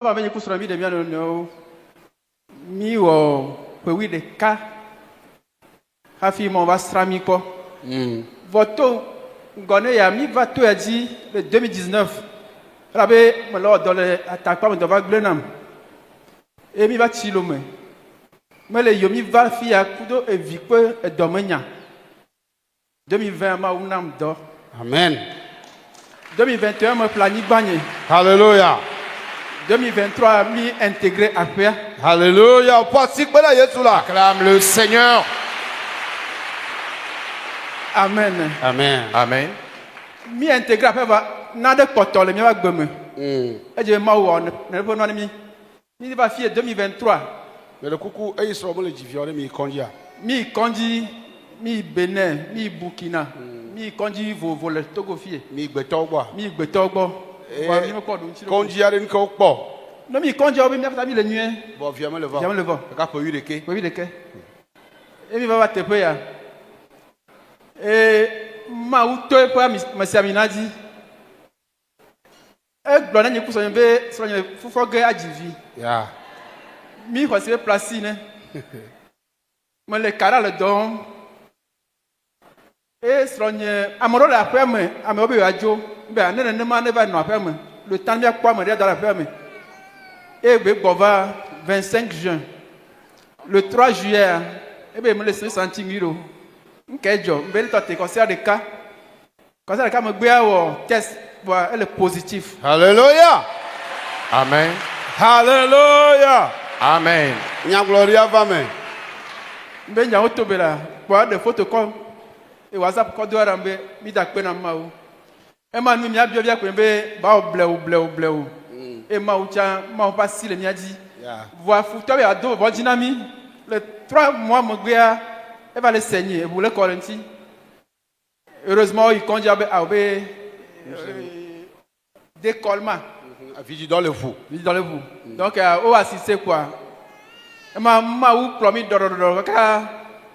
va venir pour se remettre de bien le nom. Mi o pewi de ka. Hafi mon va strami ko. Voto ngone ya mi va to ya dit le 2019. Rabe me lo dans le attaque pas me devant glenam. Et mi va tilo me. Mais le yomi va fi ya kudo e vikpe e domenya. 2020 ma unam do. Amen. 2021 me plani bagné. Hallelujah. 2023 mi intégré après. Hallelujah. Acclame le Seigneur. Amen. Amen. Amen. Mi intégré après va nade potole mi va gbeme. Et je ma wo ne po no mi. Mi va fi 2023. Mais le coucou, il sera bon le divisionner, mais il conduit. Mi Kondi, mi Benin, mi Burkina, mi Kondi vo le Togo fie. Mi Betogba. Mi Gbetogbo. Wa mi ko dun ti. Conduit à une coque. Non mi Kondi obi mi fa mi le nuit. Bon, viens me le voir. Viens me le voir. Regarde pour lui de quai. Pour lui de quai. Et mi va te ya. Et ma uto e po ma siaminaji. E glo na nyiku so nbe so nye fufo ge ajivi. Yeah. Mi ko se place ne. Me le kara le don. Et sronye amoro la après me ame obi ajo be anene ne ma ne va no après me le temps bien quoi me dans la après me et be bova 25 juin le 3 juillet et be me le 60 miro nkejo be le tote concert de cas me gbe awo test voir elle est positif. Hallelujah. Amen. Hallelujah. Amen. Nya gloria va me. Be nya otobela pour des photos comme et WhatsApp ko do arambe mi da pe na ma o e ma nu mi abio bia pe be ba o ble o e ma o cha ma o pas si le mi a dit voir photo be ado bo dinami le 3 mois mo gbe a e va le saigner e vous le correnti heureusement il conduit a be décollement Vidi dans le fou. donc o assister quoi e ma ou promis do ka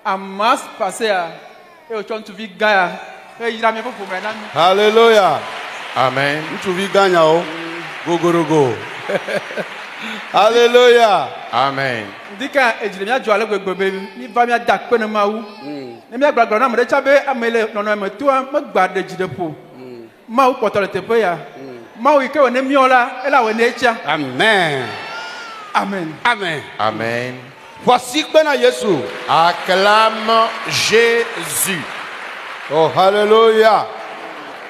a masse passer à et au chant tu vis gaia et il a mis pour maintenant. Hallelujah. Amen. Tu vis gagne oh. Go. Hallelujah. Amen. Dika ejile mi ajo ale gbegbe mi va mi adak pe na ma wu. Ne mi agbagba na mo de chabe amele no no me tu ma gba de jide po. Ma wu potole te pe ya. Ma wu ke woni mi ola e la woni echa. Amen. Amen. Amen. Amen. Voici que na Jésus. Acclame Jésus. Oh, hallelujah.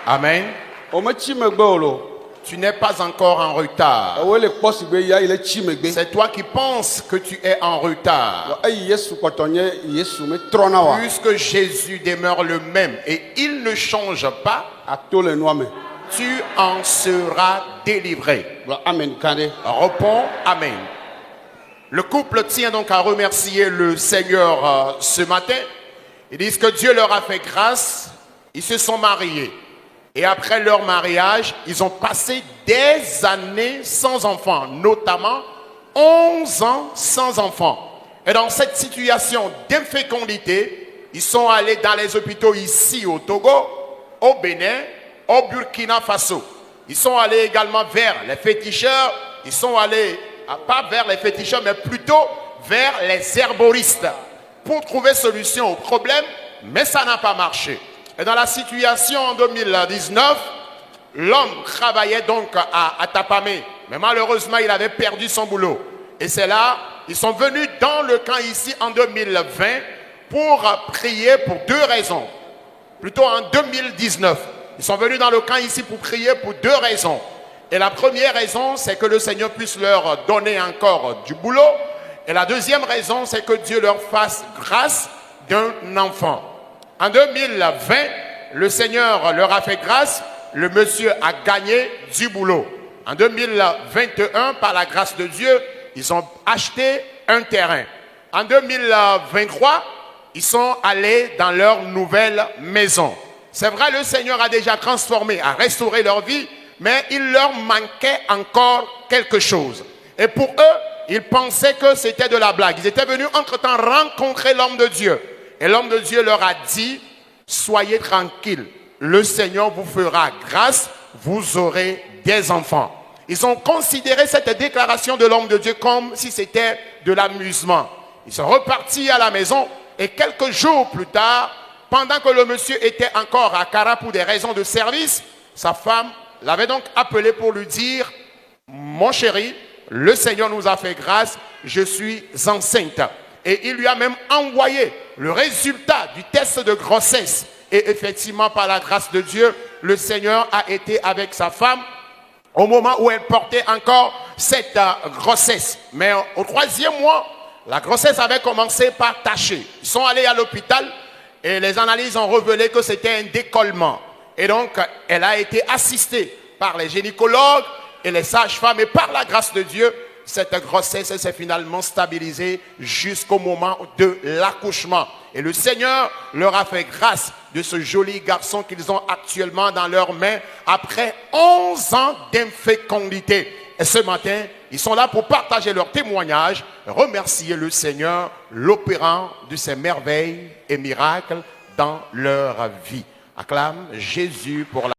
Amen. O me chi me gbe olo. Tu n'es pas encore en retard. O le posi gbe ya ile chi me gbe. C'est toi qui penses que tu es en retard. Ay Yesu kotonye Yesu me trona wa. Puisque Jésus demeure le même et il ne change pas, A to le noa me. tu en seras délivré. Amen kande. Réponds Amen. Le couple tient donc à remercier le Seigneur ce matin. Ils disent que Dieu leur a fait grâce. Ils se sont mariés. Et après leur mariage, ils ont passé des années sans enfants, notamment 11 ans sans enfants. Et dans cette situation d'infécondité, ils sont allés dans les hôpitaux ici au Togo, au Bénin, au Burkina Faso. Ils sont allés également vers les féticheurs. Ils sont allés pas vers les féticheurs, mais plutôt vers les herboristes pour trouver solution au problème, mais ça n'a pas marché. Et dans la situation en 2019, l'homme travaillait donc à Tapamé, mais malheureusement, il avait perdu son boulot. Et c'est là, ils sont venus dans le camp ici en 2020 pour prier pour deux raisons. Plutôt en 2019, ils sont venus dans le camp ici pour prier pour deux raisons. Et la première raison, c'est que le Seigneur puisse leur donner encore du boulot. Et la deuxième raison, c'est que Dieu leur fasse grâce d'un enfant. En 2020, le Seigneur leur a fait grâce. Le monsieur a gagné du boulot. En 2021, par la grâce de Dieu, ils ont acheté un terrain. En 2023, ils sont allés dans leur nouvelle maison. C'est vrai, le Seigneur a déjà transformé, a restauré leur vie, mais il leur manquait encore quelque chose. Et pour eux, ils pensaient que c'était de la blague. Ils étaient venus entre-temps rencontrer l'homme de Dieu. Et l'homme de Dieu leur a dit, soyez tranquilles, le Seigneur vous fera grâce, vous aurez des enfants. Ils ont considéré cette déclaration de l'homme de Dieu comme si c'était de l'amusement. Ils sont repartis à la maison et quelques jours plus tard, pendant que le monsieur était encore à Kara pour des raisons de service, sa femme l'avait donc appelé pour lui dire « Mon chéri, le Seigneur nous a fait grâce, je suis enceinte. » Et il lui a même envoyé le résultat du test de grossesse. Et effectivement, par la grâce de Dieu, le Seigneur a été avec sa femme au moment où elle portait encore cette grossesse. Mais au 3e mois, la grossesse avait commencé par tacher. Ils sont allés à l'hôpital et les analyses ont révélé que c'était un décollement. Et donc, elle a été assistée par les gynécologues et les sages-femmes. Et par la grâce de Dieu, cette grossesse s'est finalement stabilisée jusqu'au moment de l'accouchement. Et le Seigneur leur a fait grâce de ce joli garçon qu'ils ont actuellement dans leurs mains après 11 ans d'infécondité. Et ce matin, ils sont là pour partager leur témoignage, remercier le Seigneur, l'opérant de ses merveilles et miracles dans leur vie. Acclame Jésus pour la